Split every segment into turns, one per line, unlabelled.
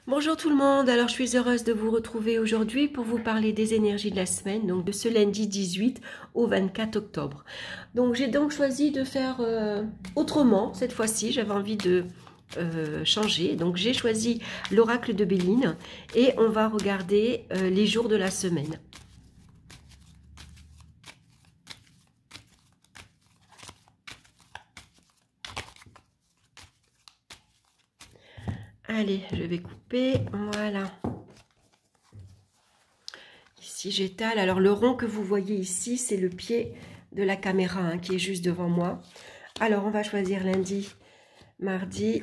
Bonjour tout le monde, alors je suis heureuse de vous retrouver aujourd'hui pour vous parler des énergies de la semaine, donc de ce lundi 18 au 24 octobre. Donc j'ai donc choisi de faire autrement cette fois-ci, j'avais envie de changer, donc j'ai choisi l'oracle de Béline et on va regarder les jours de la semaine. Allez, je vais couper, voilà. Ici, j'étale. Alors, le rond que vous voyez ici, c'est le pied de la caméra hein, qui est juste devant moi. Alors, on va choisir lundi, mardi,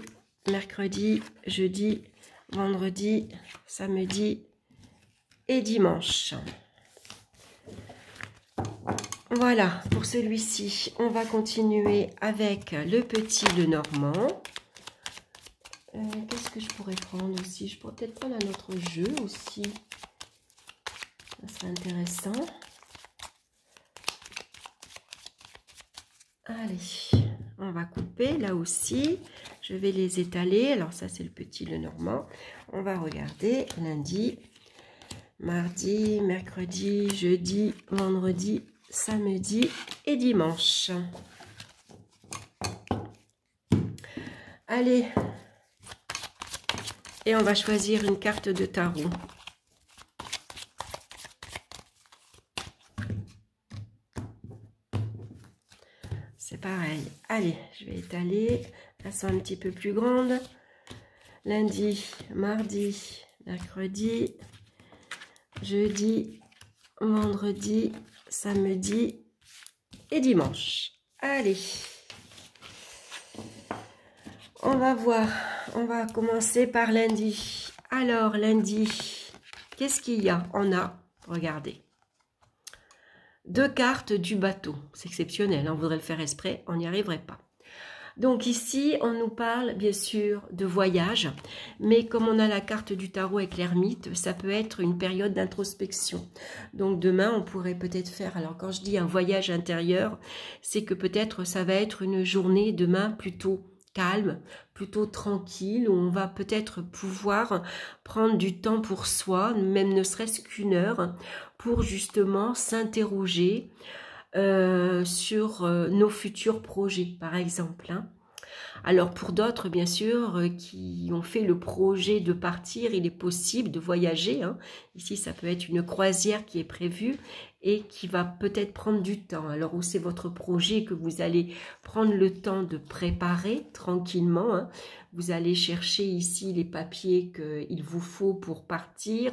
mercredi, jeudi, vendredi, samedi et dimanche. Voilà, pour celui-ci, on va continuer avec le petit Lenormand. Qu'est-ce que je pourrais prendre aussi? Je pourrais peut-être prendre un autre jeu aussi. Ça serait intéressant. Allez, on va couper là aussi. Je vais les étaler. Alors ça, c'est le petit Lenormand. On va regarder lundi, mardi, mercredi, jeudi, vendredi, samedi et dimanche. Allez. Et on va choisir une carte de tarot. C'est pareil. Allez, je vais étaler. Elles sont un petit peu plus grandes. Lundi, mardi, mercredi, jeudi, vendredi, samedi et dimanche. Allez. On va voir. On va commencer par lundi. Alors, lundi, qu'est-ce qu'il y a? On a, regardez, deux cartes du bateau. C'est exceptionnel, on voudrait le faire exprès, on n'y arriverait pas. Donc ici, on nous parle bien sûr de voyage, mais comme on a la carte du tarot avec l'ermite, ça peut être une période d'introspection. Donc demain, on pourrait peut-être faire, alors quand je dis un voyage intérieur, c'est que peut-être ça va être une journée demain plutôt calme, plutôt tranquille, où on va peut-être pouvoir prendre du temps pour soi, même ne serait-ce qu'une heure, pour justement s'interroger sur nos futurs projets, par exemple. Hein. Alors pour d'autres, bien sûr, qui ont fait le projet de partir, il est possible de voyager. Hein. Ici, ça peut être une croisière qui est prévue et qui va peut-être prendre du temps. Alors où c'est votre projet que vous allez prendre le temps de préparer tranquillement. Hein. Vous allez chercher ici les papiers qu'il vous faut pour partir,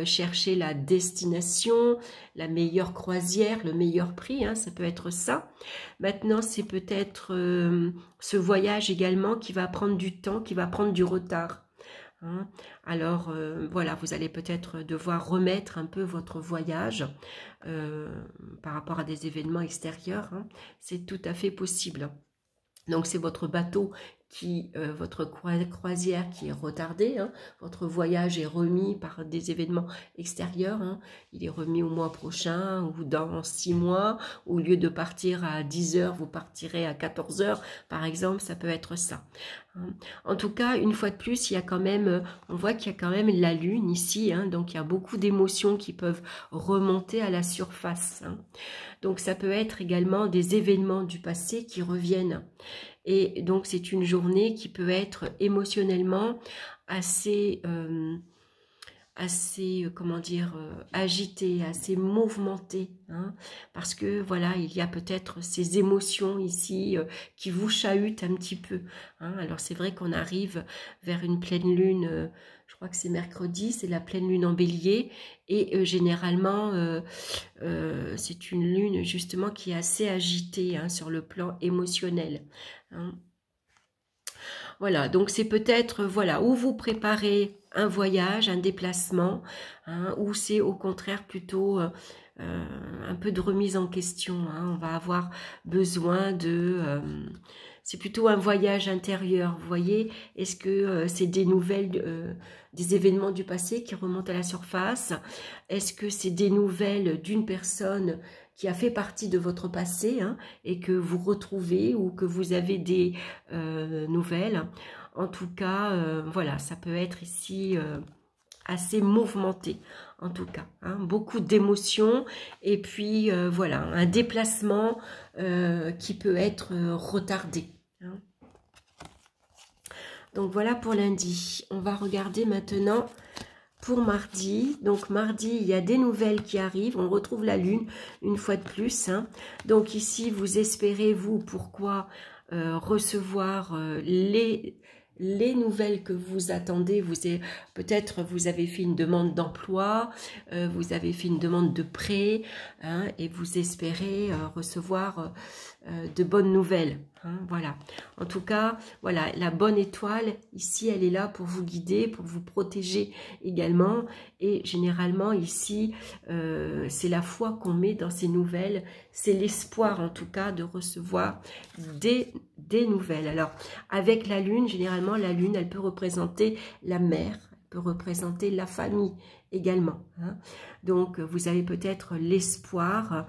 chercher la destination, la meilleure croisière, le meilleur prix, hein, ça peut être ça. Maintenant, c'est peut-être ce voyage également qui va prendre du temps, qui va prendre du retard. Hein. Alors, voilà, vous allez peut-être devoir remettre un peu votre voyage par rapport à des événements extérieurs. Hein. C'est tout à fait possible. Donc, c'est votre bateau votre croisière qui est retardée, hein. Votre voyage est remis par des événements extérieurs, hein. Il est remis au mois prochain ou dans 6 mois, au lieu de partir à 10 h, vous partirez à 14 h, par exemple, ça peut être ça. Hein. En tout cas, une fois de plus, il y a quand même, on voit qu'il y a quand même la lune ici, hein, donc il y a beaucoup d'émotions qui peuvent remonter à la surface. Hein. Donc ça peut être également des événements du passé qui reviennent. Et donc, c'est une journée qui peut être émotionnellement assez comment dire, agitée, assez mouvementée. Hein, parce que, voilà, il y a peut-être ces émotions ici qui vous chahutent un petit peu. Hein. Alors, c'est vrai qu'on arrive vers une pleine lune, je crois que c'est mercredi, c'est la pleine lune en bélier. Et généralement, c'est une lune justement qui est assez agitée hein, sur le plan émotionnel. Hein. Voilà, donc c'est peut-être, voilà, où vous préparez un voyage, un déplacement, hein, ou c'est au contraire plutôt un peu de remise en question. Hein. On va avoir besoin de... c'est plutôt un voyage intérieur, vous voyez. Est-ce que c'est des nouvelles, des événements du passé qui remontent à la surface? Est-ce que c'est des nouvelles d'une personne qui a fait partie de votre passé hein, et que vous retrouvez ou que vous avez des nouvelles? En tout cas, voilà, ça peut être ici assez mouvementé, en tout cas. Hein, beaucoup d'émotions et puis voilà, un déplacement qui peut être retardé. Hein. Donc voilà pour lundi. On va regarder maintenant pour mardi. Donc mardi, il y a des nouvelles qui arrivent. On retrouve la lune une fois de plus. Hein. Donc ici, vous espérez, vous, pourquoi recevoir les nouvelles que vous attendez. Peut-être vous avez fait une demande d'emploi, vous avez fait une demande de prêt, hein, et vous espérez recevoir de bonnes nouvelles. Hein, voilà. En tout cas, voilà, la bonne étoile, ici, elle est là pour vous guider, pour vous protéger également. Et généralement, ici, c'est la foi qu'on met dans ces nouvelles. C'est l'espoir, en tout cas, de recevoir des nouvelles. Alors, avec la lune, généralement, la lune, elle peut représenter la mère, elle peut représenter la famille également. Hein. Donc, vous avez peut-être l'espoir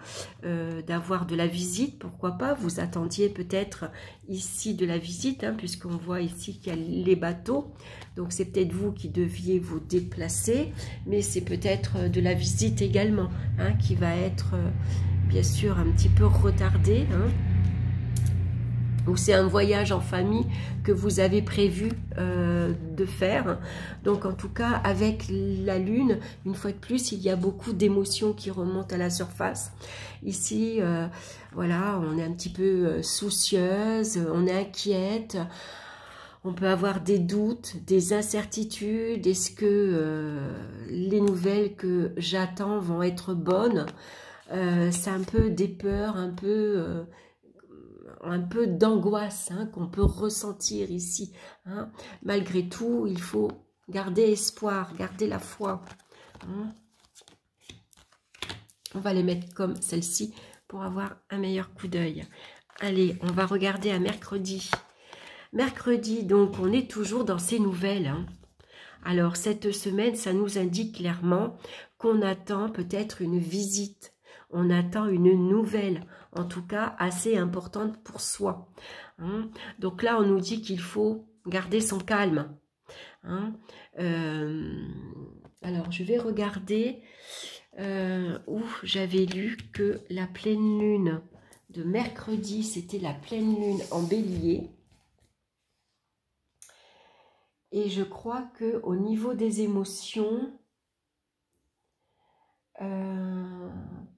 d'avoir de la visite, pourquoi pas. Vous attendiez peut-être ici de la visite, hein, puisqu'on voit ici qu'il y a les bateaux. Donc, c'est peut-être vous qui deviez vous déplacer, mais c'est peut-être de la visite également, hein, qui va être, bien sûr, un petit peu retardée, hein. Ou c'est un voyage en famille que vous avez prévu de faire. Donc en tout cas, avec la lune, une fois de plus, il y a beaucoup d'émotions qui remontent à la surface. Ici, voilà, on est un petit peu soucieuse, on est inquiète. On peut avoir des doutes, des incertitudes. Est-ce que les nouvelles que j'attends vont être bonnes? C'est un peu des peurs, un peu d'angoisse, hein, qu'on peut ressentir ici. Hein. Malgré tout, il faut garder espoir, garder la foi. Hein. On va les mettre comme celle-ci pour avoir un meilleur coup d'œil. Allez, on va regarder à mercredi. Mercredi, donc, on est toujours dans ces nouvelles. Hein. Alors, cette semaine, ça nous indique clairement qu'on attend peut-être une visite. On attend une nouvelle, en tout cas assez importante pour soi. Hein. Donc là, on nous dit qu'il faut garder son calme. Hein. Alors, je vais regarder où j'avais lu que la pleine lune de mercredi, c'était la pleine lune en bélier. Et je crois qu'au niveau des émotions,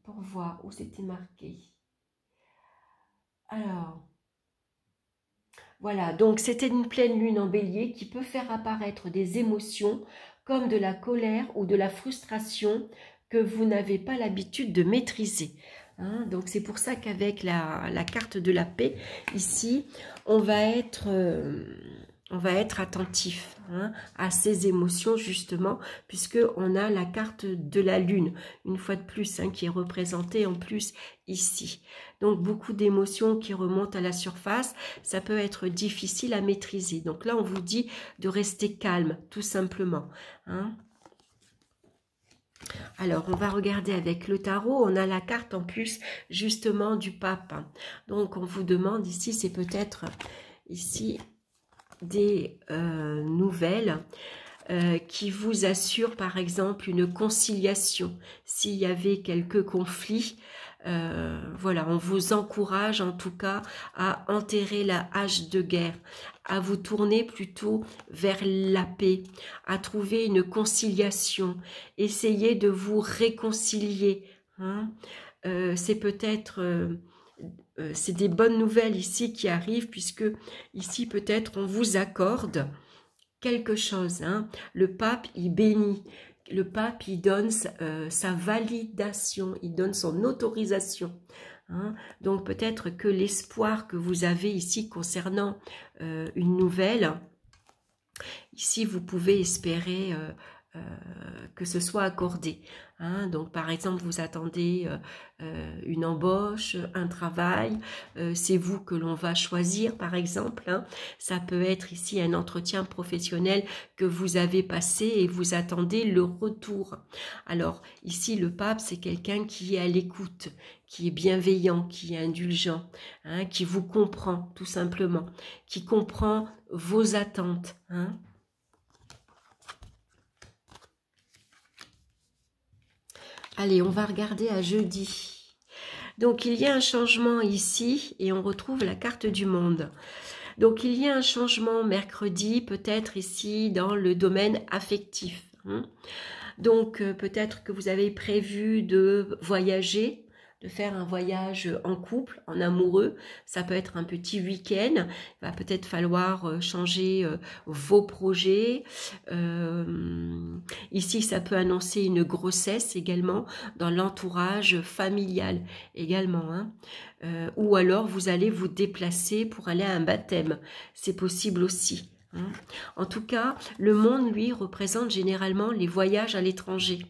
pour voir où c'était marqué. Alors, voilà, donc c'était une pleine lune en bélier qui peut faire apparaître des émotions comme de la colère ou de la frustration que vous n'avez pas l'habitude de maîtriser. Hein, donc c'est pour ça qu'avec la carte de la paix, ici, on va être attentif, hein, à ces émotions justement, puisqu'on a la carte de la lune, une fois de plus, hein, qui est représentée en plus ici. Donc beaucoup d'émotions qui remontent à la surface, ça peut être difficile à maîtriser. Donc là, on vous dit de rester calme, tout simplement. Hein. Alors, on va regarder avec le tarot. On a la carte en plus, justement, du pape. Donc, on vous demande ici, c'est peut-être ici des nouvelles qui vous assurent, par exemple, une conciliation. S'il y avait quelques conflits, voilà, on vous encourage en tout cas à enterrer la hache de guerre, à vous tourner plutôt vers la paix, à trouver une conciliation, essayez de vous réconcilier. Hein. C'est peut-être... c'est des bonnes nouvelles ici qui arrivent, puisque ici peut-être on vous accorde quelque chose. Hein. Le pape, il bénit. Le pape, il donne sa validation, il donne son autorisation. Hein. Donc peut-être que l'espoir que vous avez ici concernant une nouvelle, ici vous pouvez espérer que ce soit accordé. Hein. Donc, par exemple, vous attendez une embauche, un travail, c'est vous que l'on va choisir, par exemple. Hein. Ça peut être ici un entretien professionnel que vous avez passé et vous attendez le retour. Alors, ici, le pape, c'est quelqu'un qui est à l'écoute, qui est bienveillant, qui est indulgent, hein, qui vous comprend, tout simplement, qui comprend vos attentes, hein. Allez, on va regarder à jeudi. Donc, il y a un changement ici et on retrouve la carte du monde. Donc, il y a un changement mercredi, peut-être ici dans le domaine affectif. Hein. Donc, peut-être que vous avez prévu de voyager, de faire un voyage en couple, en amoureux. Ça peut être un petit week-end. Il va peut-être falloir changer vos projets. Ici, ça peut annoncer une grossesse également dans l'entourage familial également. Hein. Ou alors, vous allez vous déplacer pour aller à un baptême. C'est possible aussi. Hein. En tout cas, le monde, lui, représente généralement les voyages à l'étranger.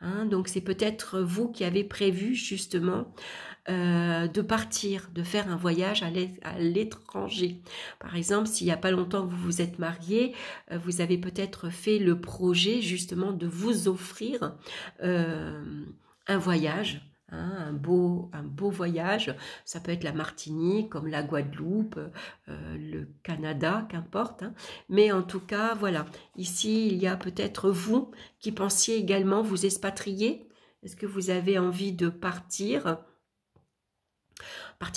Hein, donc c'est peut-être vous qui avez prévu justement de partir, de faire un voyage à l'étranger. Par exemple, s'il n'y a pas longtemps que vous vous êtes marié, vous avez peut-être fait le projet justement de vous offrir un voyage. Hein, un beau voyage, ça peut être la Martinique, comme la Guadeloupe, le Canada, qu'importe. Hein. Mais en tout cas, voilà, ici, il y a peut-être vous qui pensiez également vous expatrier. Est-ce que vous avez envie de partir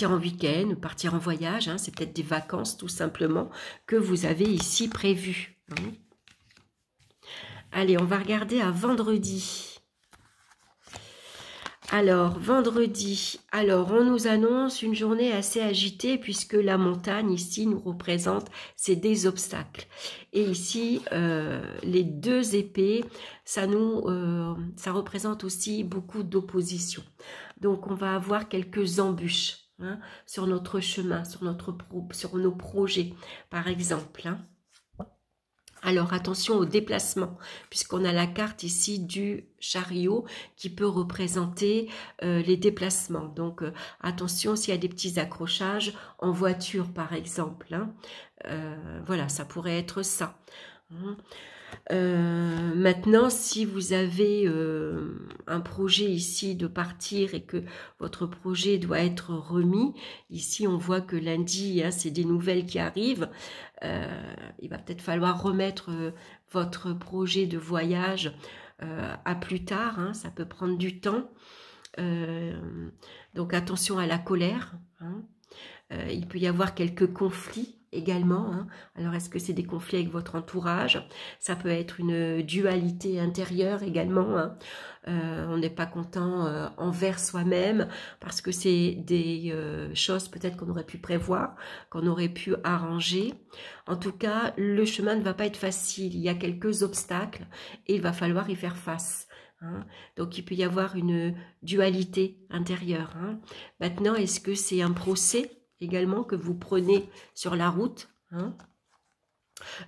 en week-end, partir en voyage, hein, c'est peut-être des vacances tout simplement que vous avez ici prévues. Hein. Allez, on va regarder à vendredi. Alors, vendredi, on nous annonce une journée assez agitée puisque la montagne ici nous représente, c'est des obstacles. Et ici, les deux épées, ça représente aussi beaucoup d'opposition. Donc, on va avoir quelques embûches hein, sur notre chemin, sur nos projets, par exemple. Hein. Alors attention au déplacement, puisqu'on a la carte ici du chariot qui peut représenter les déplacements. Donc attention s'il y a des petits accrochages en voiture par exemple. Hein. Voilà, ça pourrait être ça. Maintenant, si vous avez un projet ici de partir et que votre projet doit être remis, ici on voit que lundi, hein, c'est des nouvelles qui arrivent. Il va peut-être falloir remettre votre projet de voyage à plus tard, hein, ça peut prendre du temps. Donc attention à la colère. Hein. Il peut y avoir quelques conflits également. Hein. Alors, est-ce que c'est des conflits avec votre entourage? Ça peut être une dualité intérieure également. Hein. On n'est pas content envers soi-même parce que c'est des choses peut-être qu'on aurait pu prévoir, qu'on aurait pu arranger. En tout cas, le chemin ne va pas être facile. Il y a quelques obstacles et il va falloir y faire face. Hein. Donc, il peut y avoir une dualité intérieure. Hein. Maintenant, est-ce que c'est un procès également que vous prenez sur la route? Hein.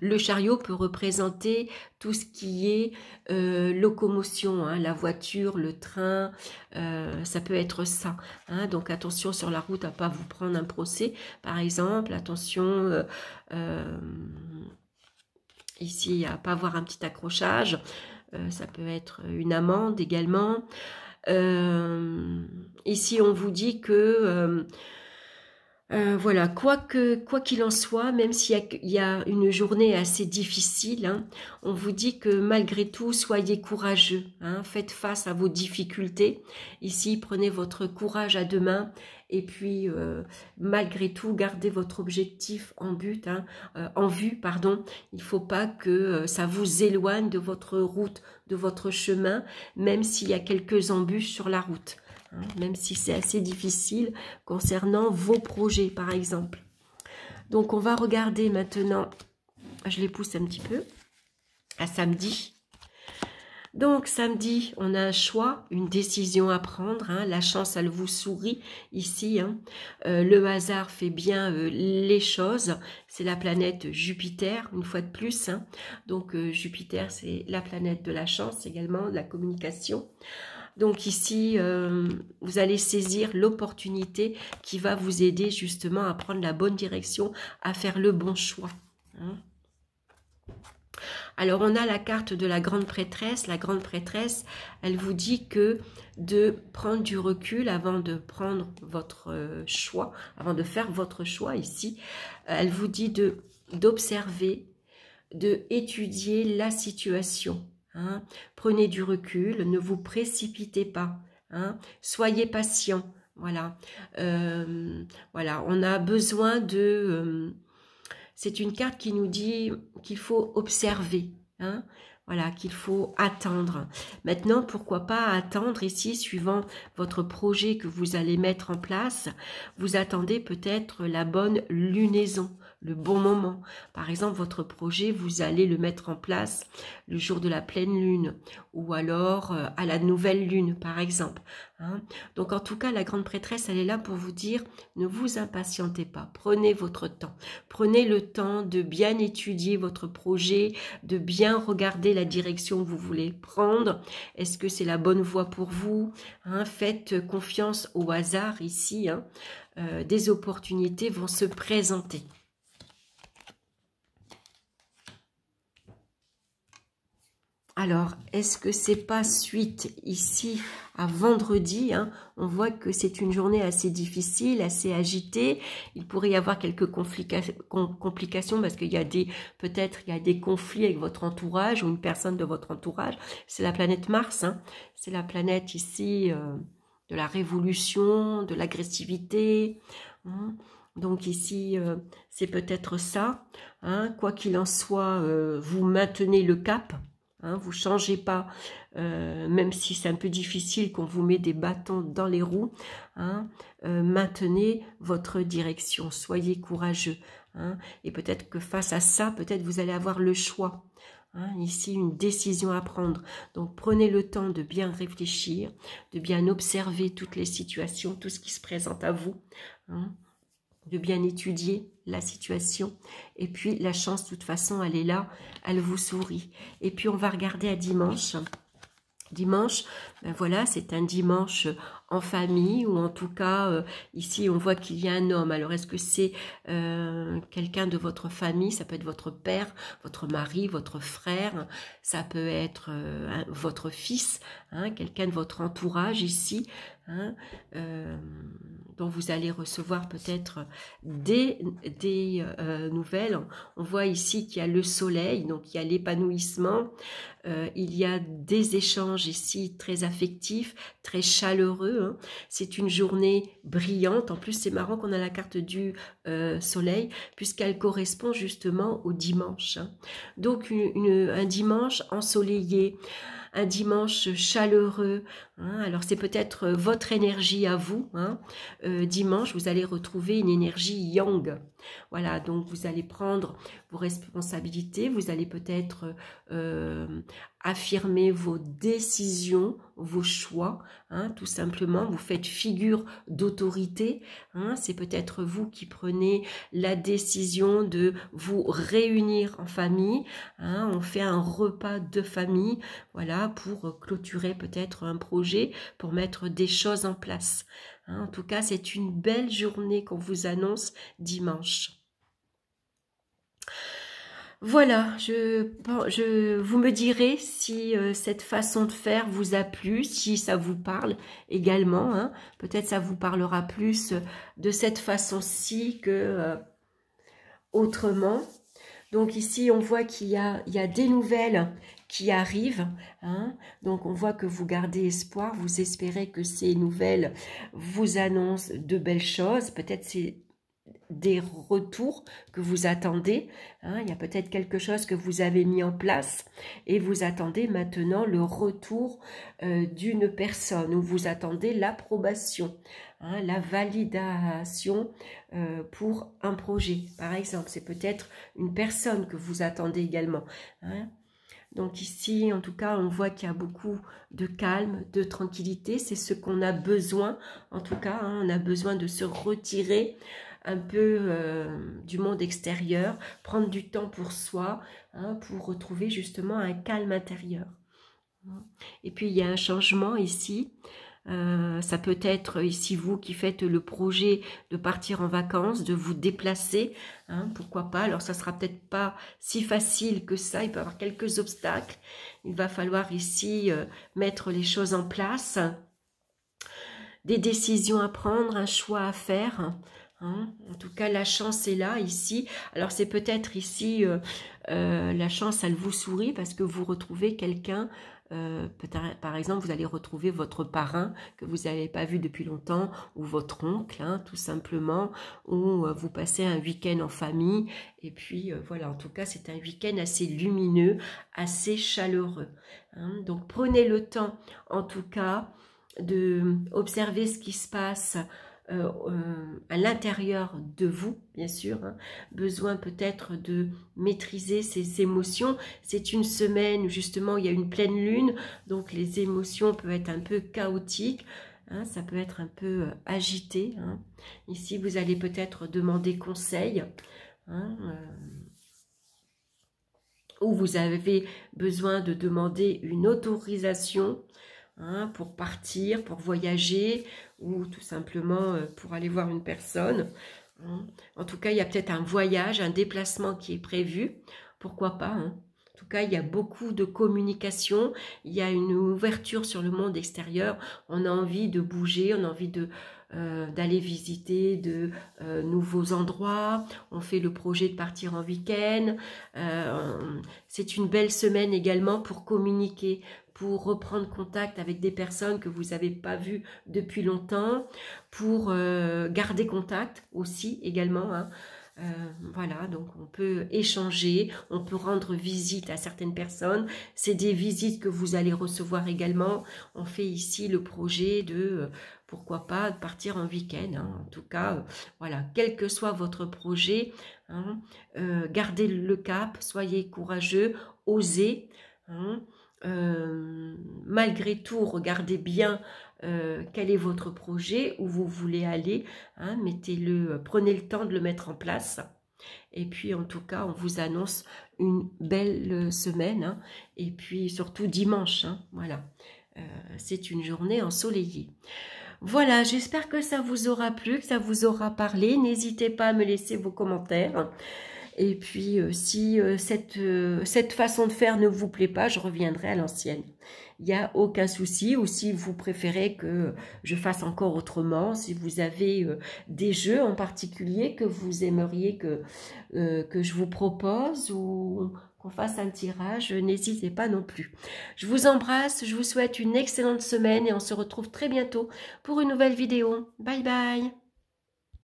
Le chariot peut représenter tout ce qui est locomotion, hein, la voiture, le train, ça peut être ça. Hein. Donc attention sur la route à ne pas vous prendre un procès, par exemple. Attention ici à ne pas avoir un petit accrochage. Ça peut être une amende également. Ici, on vous dit que... voilà, quoi qu'il en soit, même s'il y a une journée assez difficile, hein, on vous dit que malgré tout, soyez courageux, hein, faites face à vos difficultés. Ici, prenez votre courage à deux mains et puis malgré tout, gardez votre objectif en vue. Il ne faut pas que ça vous éloigne de votre route, de votre chemin, même s'il y a quelques embûches sur la route. Même si c'est assez difficile concernant vos projets, par exemple. Donc, on va regarder maintenant, je les pousse un petit peu, à samedi. Donc samedi, on a un choix, une décision à prendre. Hein. La chance, elle vous sourit ici. Hein. Le hasard fait bien les choses. C'est la planète Jupiter, une fois de plus. Hein. Donc Jupiter, c'est la planète de la chance également, de la communication. Donc ici, vous allez saisir l'opportunité qui va vous aider justement à prendre la bonne direction, à faire le bon choix. Hein. Alors, on a la carte de la grande prêtresse. La grande prêtresse, elle vous dit que de prendre du recul avant de prendre votre choix, avant de faire votre choix ici, elle vous dit d'observer, d'étudier la situation. Hein. Prenez du recul, ne vous précipitez pas. Hein. Soyez patient. Voilà. Voilà, on a besoin de... c'est une carte qui nous dit qu'il faut observer, hein, voilà, qu'il faut attendre. Maintenant, pourquoi pas attendre ici, suivant votre projet que vous allez mettre en place, vous attendez peut-être la bonne lunaison, le bon moment. Par exemple, votre projet, vous allez le mettre en place le jour de la pleine lune ou alors à la nouvelle lune, par exemple. Hein. Donc, en tout cas, la grande prêtresse, elle est là pour vous dire, ne vous impatientez pas, prenez votre temps. Prenez le temps de bien étudier votre projet, de bien regarder la direction que vous voulez prendre. Est-ce que c'est la bonne voie pour vous? Hein, faites confiance au hasard ici. Hein. Des opportunités vont se présenter. Alors, est-ce que c'est pas suite ici à vendredi, hein, on voit que c'est une journée assez difficile, assez agitée. Il pourrait y avoir quelques complications parce qu'il y a peut-être il y a des conflits avec votre entourage ou une personne de votre entourage. C'est la planète Mars, hein, c'est la planète ici de la révolution, de l'agressivité. Hein. Donc ici, c'est peut-être ça. Hein. Quoi qu'il en soit, vous maintenez le cap. Hein, vous ne changez pas, même si c'est un peu difficile qu'on vous met des bâtons dans les roues. Hein, maintenez votre direction, soyez courageux. Hein, et peut-être que face à ça, peut-être vous allez avoir le choix. Hein, ici, une décision à prendre. Donc, prenez le temps de bien réfléchir, de bien observer toutes les situations, tout ce qui se présente à vous. Hein, de bien étudier la situation. Et puis, la chance, de toute façon, elle est là, elle vous sourit. Et puis, on va regarder à dimanche. Dimanche, ben voilà, c'est un dimanche en famille, ou en tout cas, ici, on voit qu'il y a un homme. Alors, est-ce que c'est quelqu'un de votre famille? Ça peut être votre père, votre mari, votre frère. Ça peut être votre fils, hein, quelqu'un de votre entourage ici, hein, dont vous allez recevoir peut-être des nouvelles. On voit ici qu'il y a le soleil, donc il y a l'épanouissement. Il y a des échanges ici très affectifs, très chaleureux. Hein. C'est une journée brillante. En plus, c'est marrant qu'on a la carte du soleil, puisqu'elle correspond justement au dimanche. Hein. Donc, un dimanche ensoleillé, un dimanche chaleureux. Hein. Alors, c'est peut-être votre énergie à vous. Hein. Dimanche, vous allez retrouver une énergie yang. Voilà, donc vous allez prendre vos responsabilités, vous allez peut-être affirmer vos décisions, vos choix, hein, tout simplement. Vous faites figure d'autorité. Hein, c'est peut-être vous qui prenez la décision de vous réunir en famille. Hein, on fait un repas de famille, voilà, pour clôturer peut-être un projet, pour mettre des choses en place. Hein, en tout cas, c'est une belle journée qu'on vous annonce dimanche. Voilà, vous me direz si cette façon de faire vous a plu, si ça vous parle également. Hein. Peut-être ça vous parlera plus de cette façon-ci que autrement. Donc ici, on voit qu'il y a des nouvelles qui arrivent. Hein. Donc on voit que vous gardez espoir, vous espérez que ces nouvelles vous annoncent de belles choses. Peut-être c'est des retours que vous attendez. Hein, il y a peut-être quelque chose que vous avez mis en place et vous attendez maintenant le retour d'une personne, ou vous attendez l'approbation, hein, la validation pour un projet. Par exemple, c'est peut-être une personne que vous attendez également. Hein. Donc ici, en tout cas, on voit qu'il y a beaucoup de calme, de tranquillité. C'est ce qu'on a besoin, en tout cas. Hein, on a besoin de se retirer un peu du monde extérieur, prendre du temps pour soi, hein, pour retrouver justement un calme intérieur. Et puis, il y a un changement ici. Ça peut être ici vous qui faites le projet de partir en vacances, de vous déplacer, hein, pourquoi pas. Alors ça sera peut-être pas si facile que ça, il peut y avoir quelques obstacles. Il va falloir ici mettre les choses en place, des décisions à prendre, un choix à faire. Hein. En tout cas, la chance est là, ici. Alors c'est peut-être ici, la chance, elle vous sourit parce que vous retrouvez quelqu'un. Par exemple, vous allez retrouver votre parrain que vous n'avez pas vu depuis longtemps, ou votre oncle, hein, tout simplement, ou vous passez un week-end en famille, et puis voilà, en tout cas, c'est un week-end assez lumineux, assez chaleureux. Hein. Donc, prenez le temps, en tout cas, de observer ce qui se passe à l'intérieur de vous, bien sûr, hein. Besoin peut-être de maîtriser ses émotions. C'est une semaine où justement il y a une pleine lune, donc les émotions peuvent être un peu chaotiques, hein, ça peut être un peu agité. Hein. Ici, vous allez peut-être demander conseil, hein, ou vous avez besoin de demander une autorisation, hein, pour partir, pour voyager, ou tout simplement pour aller voir une personne. Hein. En tout cas, il y a peut-être un voyage, un déplacement qui est prévu. Pourquoi pas, hein. En tout cas, il y a beaucoup de communication, il y a une ouverture sur le monde extérieur. On a envie de bouger, on a envie d'aller visiter de nouveaux endroits. On fait le projet de partir en week-end. C'est une belle semaine également pour communiquer, pour reprendre contact avec des personnes que vous n'avez pas vues depuis longtemps, pour garder contact aussi également, hein. Voilà, donc on peut échanger, on peut rendre visite à certaines personnes. C'est des visites que vous allez recevoir également. On fait ici le projet de, pourquoi pas, de partir en week-end. Hein. En tout cas, voilà, quel que soit votre projet, hein, gardez le cap, soyez courageux, osez. Hein. Malgré tout, regardez bien quel est votre projet, où vous voulez aller, hein, mettez-le, prenez le temps de le mettre en place. Et puis en tout cas, on vous annonce une belle semaine, hein, et puis surtout dimanche, hein, voilà, c'est une journée ensoleillée. Voilà, j'espère que ça vous aura plu, que ça vous aura parlé. N'hésitez pas à me laisser vos commentaires. Et puis, si cette façon de faire ne vous plaît pas, je reviendrai à l'ancienne. Il n'y a aucun souci. Ou si vous préférez que je fasse encore autrement, si vous avez des jeux en particulier que vous aimeriez que je vous propose ou qu'on fasse un tirage, n'hésitez pas non plus. Je vous embrasse, je vous souhaite une excellente semaine et on se retrouve très bientôt pour une nouvelle vidéo. Bye bye!